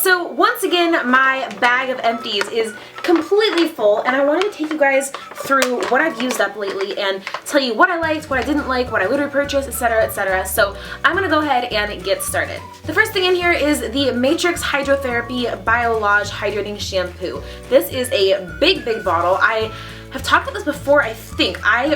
So once again, my bag of empties is completely full, and I wanted to take you guys through what I've used up lately and tell you what I liked, what I didn't like, what I would repurchase, etc, etc. So I'm gonna go ahead and get started. The first thing in here is the Matrix Hydrotherapy Biolage Hydrating Shampoo. This is a big bottle. I have talked about this before, I think. I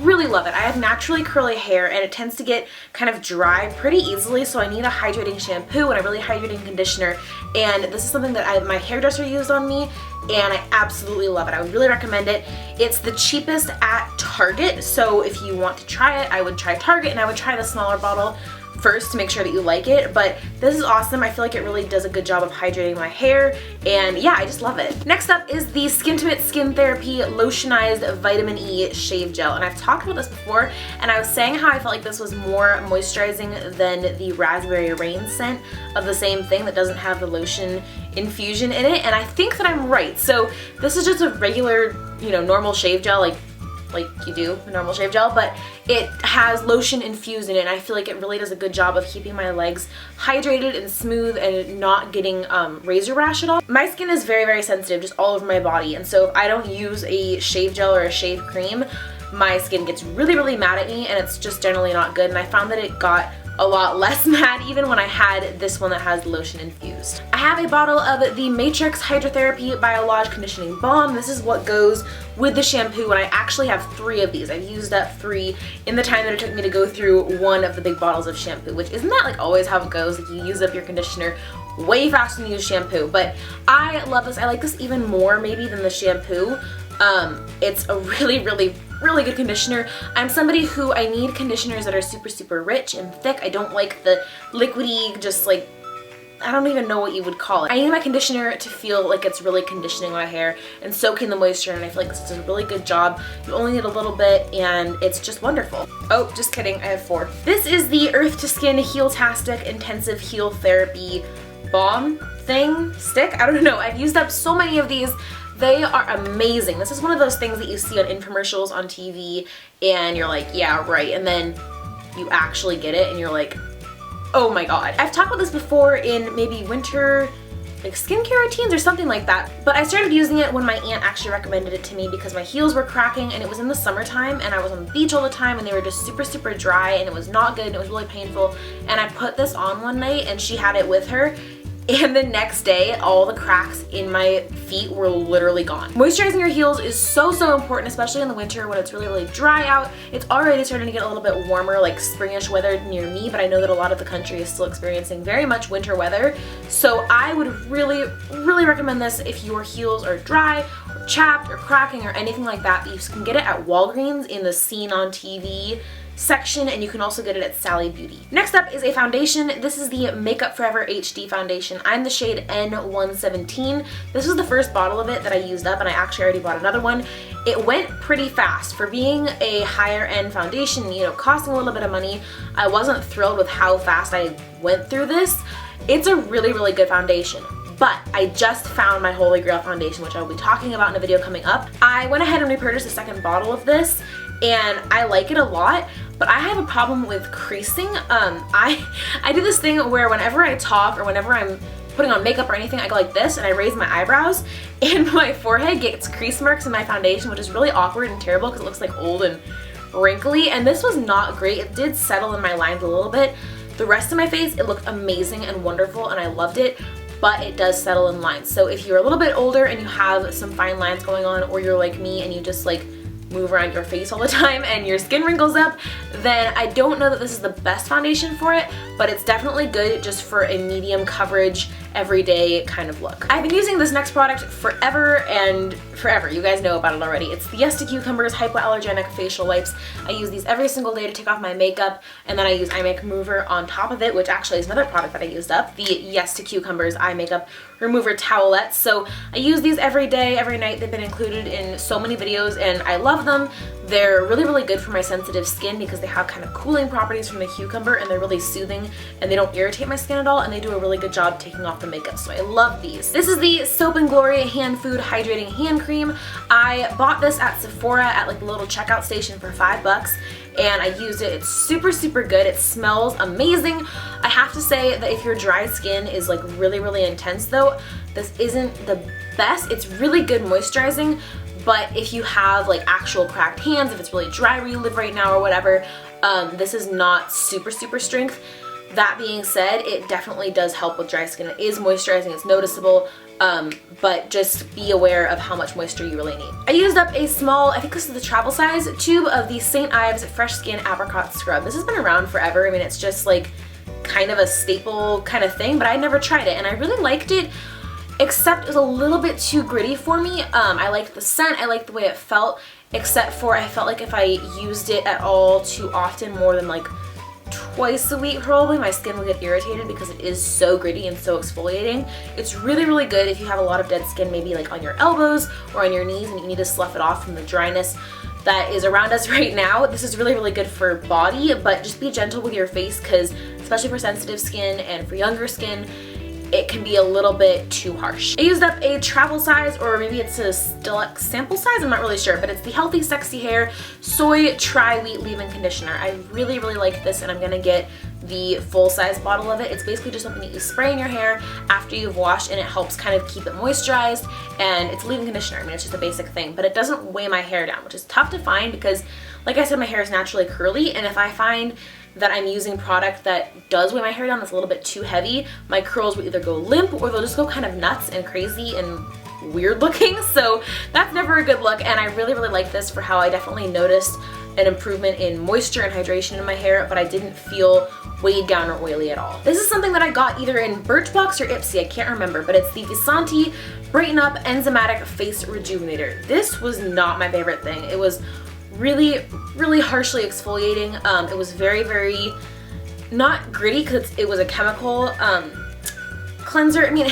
really love it. I have naturally curly hair and it tends to get kind of dry pretty easily, so I need a hydrating shampoo and a really hydrating conditioner, and this is something that my hairdresser used on me and I absolutely love it. I would really recommend it. It's the cheapest at Target, so if you want to try it, I would try Target and I would try the smaller bottle first to make sure that you like it, but this is awesome. I feel like it really does a good job of hydrating my hair, and yeah, I just love it. Next up is the Skintimate Skin Therapy Lotionized Vitamin E Shave Gel, and I've talked about this before, and I was saying how I felt like this was more moisturizing than the Raspberry Rain scent of the same thing that doesn't have the lotion infusion in it, and I think that I'm right. So this is just a regular, normal shave gel, like you do a normal shave gel, but it has lotion infused in it, and I feel like it really does a good job of keeping my legs hydrated and smooth and not getting razor rash at all. My skin is very sensitive, just all over my body, and so if I don't use a shave gel or a shave cream, my skin gets really mad at me, and it's just generally not good, and I found that it got a lot less mad even when I had this one that has lotion infused. I have a bottle of the Matrix Hydrotherapy Biolage Conditioning Balm. This is what goes with the shampoo, and I actually have 3 of these. I've used up 3 in the time that it took me to go through one of the big bottles of shampoo, which isn't that like always how it goes? Like you use up your conditioner way faster than you use shampoo, but I love this. I like this even more maybe than the shampoo. It's a really good conditioner. I'm somebody who I need conditioners that are super rich and thick. I don't like the liquidy, just like, I don't even know what you would call it. I need my conditioner to feel like it's really conditioning my hair and soaking the moisture, and I feel like this does a really good job. You only need a little bit and it's just wonderful. Oh, just kidding, I have 4. This is the Earth to Skin Heal-tastic Intensive Heal Therapy Balm stick. I don't know, I've used up so many of these. They are amazing. This is one of those things that you see on infomercials on TV and you're like, yeah, right, and then you actually get it and you're like, oh my god. I've talked about this before in maybe winter like skincare routines or something like that, but I started using it when my aunt actually recommended it to me because my heels were cracking, and it was in the summertime and I was on the beach all the time and they were just super dry and it was not good and it was really painful, and I put this on one night and she had it with her, and the next day, all the cracks in my feet were literally gone. Moisturizing your heels is so important, especially in the winter when it's really dry out. It's already starting to get a little bit warmer, like springish weather near me, but I know that a lot of the country is still experiencing very much winter weather. So I would really recommend this if your heels are dry, or chapped, or cracking, or anything like that. You can get it at Walgreens in the Seen on TV section, and you can also get it at Sally Beauty. Next up is a foundation. This is the Makeup Forever HD foundation. I'm the shade N117. This was the first bottle of it that I used up, and I actually already bought another one. It went pretty fast. For being a higher end foundation, costing a little bit of money, I wasn't thrilled with how fast I went through this. It's a really good foundation. But I just found my holy grail foundation, which I'll be talking about in a video coming up. I went ahead and repurchased a second bottle of this, and I like it a lot, but I have a problem with creasing. I do this thing where whenever I talk or whenever I'm putting on makeup or anything, I go like this and I raise my eyebrows, and my forehead gets crease marks in my foundation, which is really awkward and terrible because it looks like old and wrinkly, and this was not great. It did settle in my lines a little bit. The rest of my face, it looked amazing and wonderful and I loved it, but it does settle in lines. So if you're a little bit older and you have some fine lines going on, or you're like me and you just like move around your face all the time and your skin wrinkles up, then I don't know that this is the best foundation for it, but it's definitely good just for a medium coverage, everyday kind of look. I've been using this next product forever and forever. You guys know about it already. It's the Yes to Cucumbers Hypoallergenic Facial Wipes. I use these every single day to take off my makeup, and then I use eye makeup remover on top of it, which actually is another product that I used up, the Yes to Cucumbers Eye Makeup Remover Towelettes. So I use these every day, every night. They've been included in so many videos and I love them. They're really good for my sensitive skin because they have kind of cooling properties from the cucumber, and they're really soothing and they don't irritate my skin at all, and they do a really good job taking off the makeup, so I love these. This is the Soap & Glory Hand Food Hydrating Hand Cream. I bought this at Sephora at like the little checkout station for $5, and I used it. It's super, super good. It smells amazing. I have to say that if your dry skin is like really, really intense though, this isn't the best. It's really good moisturizing, but if you have like actual cracked hands, if it's really dry where you live right now or whatever, this is not super, super strength. That being said, it definitely does help with dry skin. It is moisturizing, it's noticeable, but just be aware of how much moisture you really need. I used up a small, I think this is the travel size, tube of the St. Ives Fresh Skin Apricot Scrub. This has been around forever. I mean, it's just like kind of a staple kind of thing, but I never tried it, and I really liked it, except it was a little bit too gritty for me. I liked the scent, I liked the way it felt, except for I felt like if I used it at all too often, more than like twice a week probably, my skin will get irritated because it is so gritty and so exfoliating. It's really, really good if you have a lot of dead skin, maybe like on your elbows or on your knees, and you need to slough it off from the dryness that is around us right now. This is really, really good for body, but just be gentle with your face, because especially for sensitive skin and for younger skin, it can be a little bit too harsh. I used up a travel size, or maybe it's a deluxe sample size, I'm not really sure, but it's the Healthy Sexy Hair Soy Tri-Wheat Leave-In Conditioner. I really, really like this, and I'm gonna get the full size bottle of it. It's basically just something that you spray in your hair after you've washed, and it helps kind of keep it moisturized, and it's a leave-in conditioner. I mean, it's just a basic thing, but it doesn't weigh my hair down, which is tough to find because, like I said, my hair is naturally curly, and if I find that I'm using product that does weigh my hair down, that's a little bit too heavy, my curls will either go limp or they'll just go kind of nuts and crazy and weird looking, so that's never a good look. And I really, really like this for how I definitely noticed an improvement in moisture and hydration in my hair, but I didn't feel weighed down or oily at all. This is something that I got either in Birchbox or Ipsy, I can't remember, but it's the Visanti Brighten Up Enzymatic Face Rejuvenator. This was not my favorite thing. It was really, really harshly exfoliating. It was very, very not gritty because it was a chemical cleanser. I mean,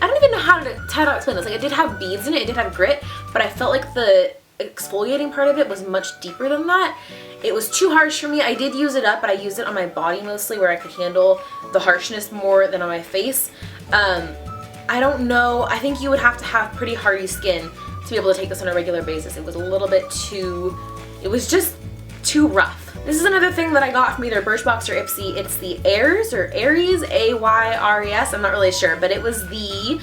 I don't even know how to explain this. Like, it did have beads in it, it did have grit, but I felt like the exfoliating part of it was much deeper than that. It was too harsh for me. I did use it up, but I used it on my body mostly, where I could handle the harshness more than on my face. I don't know, I think you would have to have pretty hardy skin to be able to take this on a regular basis. It was a little bit too, it was just too rough. This is another thing that I got from either Birchbox or Ipsy. It's the Ayres or Aries, A-Y-R-E-S, I'm not really sure, but it was the,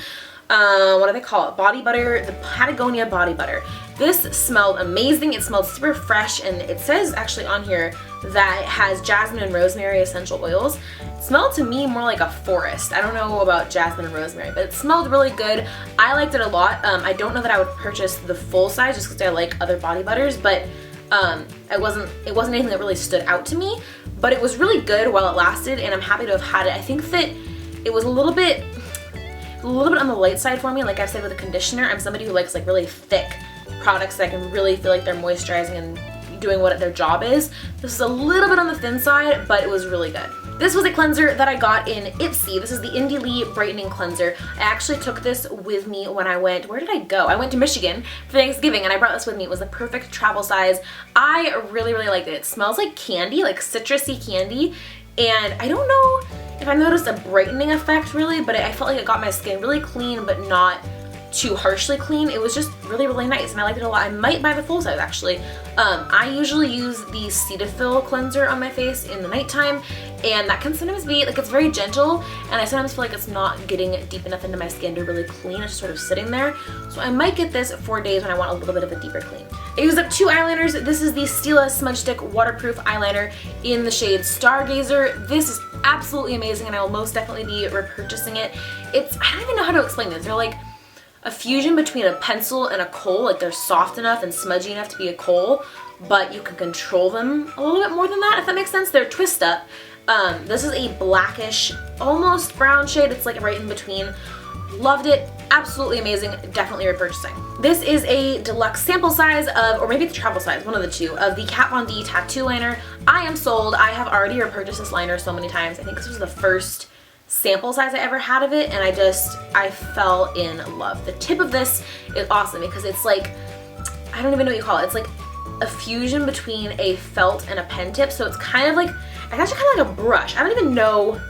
what do they call it? Body butter, the Patagonia body butter. This smelled amazing. It smelled super fresh, and it says actually on here that it has jasmine and rosemary essential oils. It smelled to me more like a forest. I don't know about jasmine and rosemary, but it smelled really good. I liked it a lot. I don't know that I would purchase the full size just because I like other body butters, but it wasn't anything that really stood out to me, but it was really good while it lasted, and I'm happy to have had it. I think that it was a little bit on the light side for me. Like I said with the conditioner, I'm somebody who likes like really thick products that I can really feel like they're moisturizing and doing what their job is. This is a little bit on the thin side, but it was really good. This was a cleanser that I got in Ipsy. This is the Indie Lee Brightening Cleanser. I actually took this with me when I went, where did I go? I went to Michigan for Thanksgiving, and I brought this with me. It was the perfect travel size. I really, really liked it. It smells like candy, like citrusy candy, and I don't know if I noticed a brightening effect really, but I felt like it got my skin really clean, but not too harshly clean. It was just really, really nice, and I liked it a lot. I might buy the full size actually. I usually use the Cetaphil cleanser on my face in the nighttime, and that can sometimes be, like, it's very gentle, and I sometimes feel like it's not getting deep enough into my skin to really clean. It's just sort of sitting there. So I might get this for days when I want a little bit of a deeper clean. I used up 2 eyeliners. This is the Stila Smudge Stick Waterproof Eyeliner in the shade Stargazer. This is absolutely amazing, and I will most definitely be repurchasing it. I don't even know how to explain this. They're like a fusion between a pencil and a kohl. Like, they're soft enough and smudgy enough to be a kohl, but you can control them a little bit more than that, if that makes sense. They're twist up. This is a blackish, almost brown shade. It's like right in between. Loved it. Absolutely amazing. Definitely repurchasing. This is a deluxe sample size of, or maybe it's travel size, one of the two, of the Kat Von D Tattoo Liner. I am sold. I have already repurchased this liner so many times. I think this was the first sample size I ever had of it, and I fell in love. The tip of this is awesome because it's like, I don't even know what you call it. It's like a fusion between a felt and a pen tip, so it's kind of like, it's actually kind of like a brush. I don't even know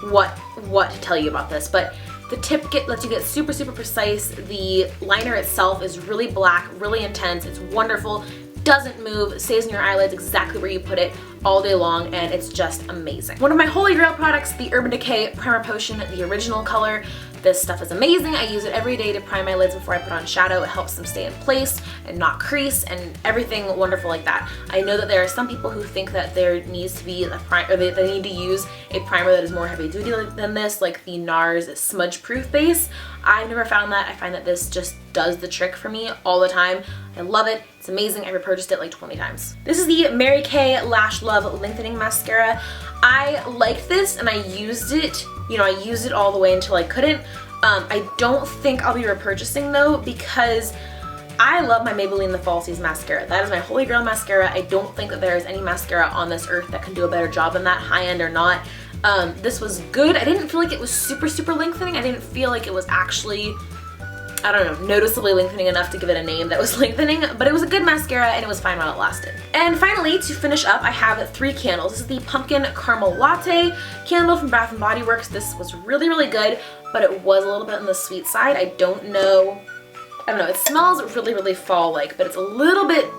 what to tell you about this, but the tip lets you get super, super precise. The liner itself is really black, really intense. It's wonderful. doesn't move, stays in your eyelids exactly where you put it all day long, and it's just amazing. One of my holy grail products, the Urban Decay Primer Potion, the original color. This stuff is amazing. I use it every day to prime my lids before I put on shadow. It helps them stay in place and not crease and everything wonderful like that. I know that there are some people who think that there needs to be a primer, or they need to use a primer that is more heavy duty than this, like the NARS Smudge Proof Base. I've never found that. I find that this just does the trick for me all the time. I love it. It's amazing. I repurchased it like 20 times. This is the Mary Kay Lash Love Lengthening Mascara. I liked this and I used it, you know, I used it all the way until I couldn't. I don't think I'll be repurchasing though, because I love my Maybelline The Falsies mascara. That is my holy grail mascara. I don't think that there is any mascara on this earth that can do a better job than that, high end or not. This was good. I didn't feel like it was super lengthening. I didn't feel like it was actually, I don't know, noticeably lengthening enough to give it a name that was lengthening, but it was a good mascara and it was fine while it lasted. And finally, to finish up, I have 3 candles. This is the Pumpkin Caramel Latte candle from Bath & Body Works. This was really good, but it was a little bit on the sweet side. I don't know, it smells really fall-like, but it's a little bit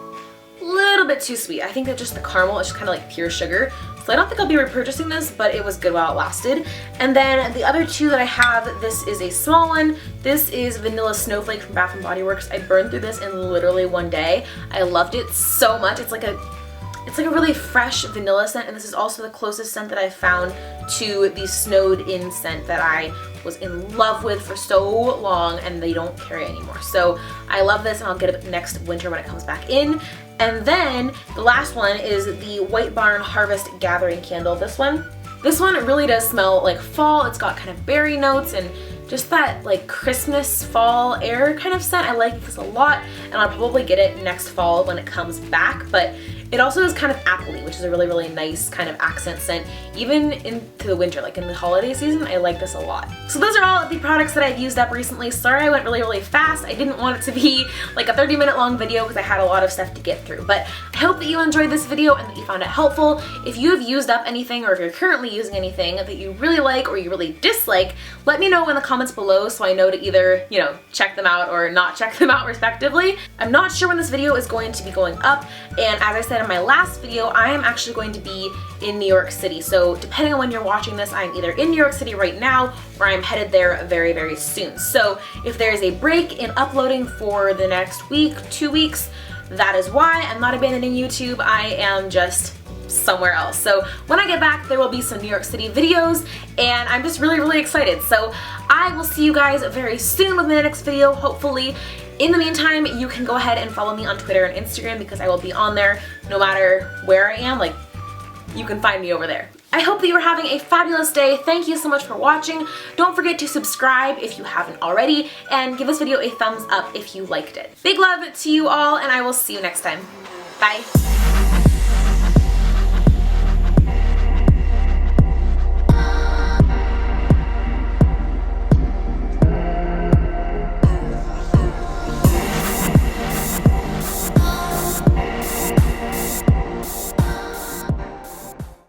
too sweet. I think that just the caramel is just kind of like pure sugar. So I don't think I'll be repurchasing this, but it was good while it lasted. And then the other 2 that I have, this is a small one. This is Vanilla Snowflake from Bath & Body Works. I burned through this in literally one day. I loved it so much. It's like a really fresh vanilla scent, and this is also the closest scent that I've found to the Snowed In scent that I was in love with for so long, and they don't carry anymore. So I love this, and I'll get it next winter when it comes back in. And then the last one is the White Barn Harvest Gathering Candle. This one really does smell like fall. It's got kind of berry notes and just that like Christmas fall air kind of scent. I like this a lot, and I'll probably get it next fall when it comes back, but it also is kind of appley, which is a really nice kind of accent scent, even into the winter, like in the holiday season. I like this a lot. So those are all of the products that I've used up recently. Sorry I went really fast. I didn't want it to be like a 30-minute long video because I had a lot of stuff to get through, but I hope that you enjoyed this video and that you found it helpful. If you have used up anything, or if you're currently using anything that you really like or you really dislike, let me know in the comments below so I know to either, you know, check them out or not check them out respectively. I'm not sure when this video is going to be going up, and as I said in my last video, I am actually going to be in New York City. So depending on when you're watching this, I'm either in New York City right now or I'm headed there very soon. So if there's a break in uploading for the next week, 2 weeks, that is why. I'm not abandoning YouTube. I am just somewhere else. So when I get back, there will be some New York City videos, and I'm just really excited. So I will see you guys very soon with my next video, hopefully. In the meantime, you can go ahead and follow me on Twitter and Instagram because I will be on there no matter where I am. Like, you can find me over there. I hope that you are having a fabulous day. Thank you so much for watching. Don't forget to subscribe if you haven't already, and give this video a thumbs up if you liked it. Big love to you all, and I will see you next time. Bye.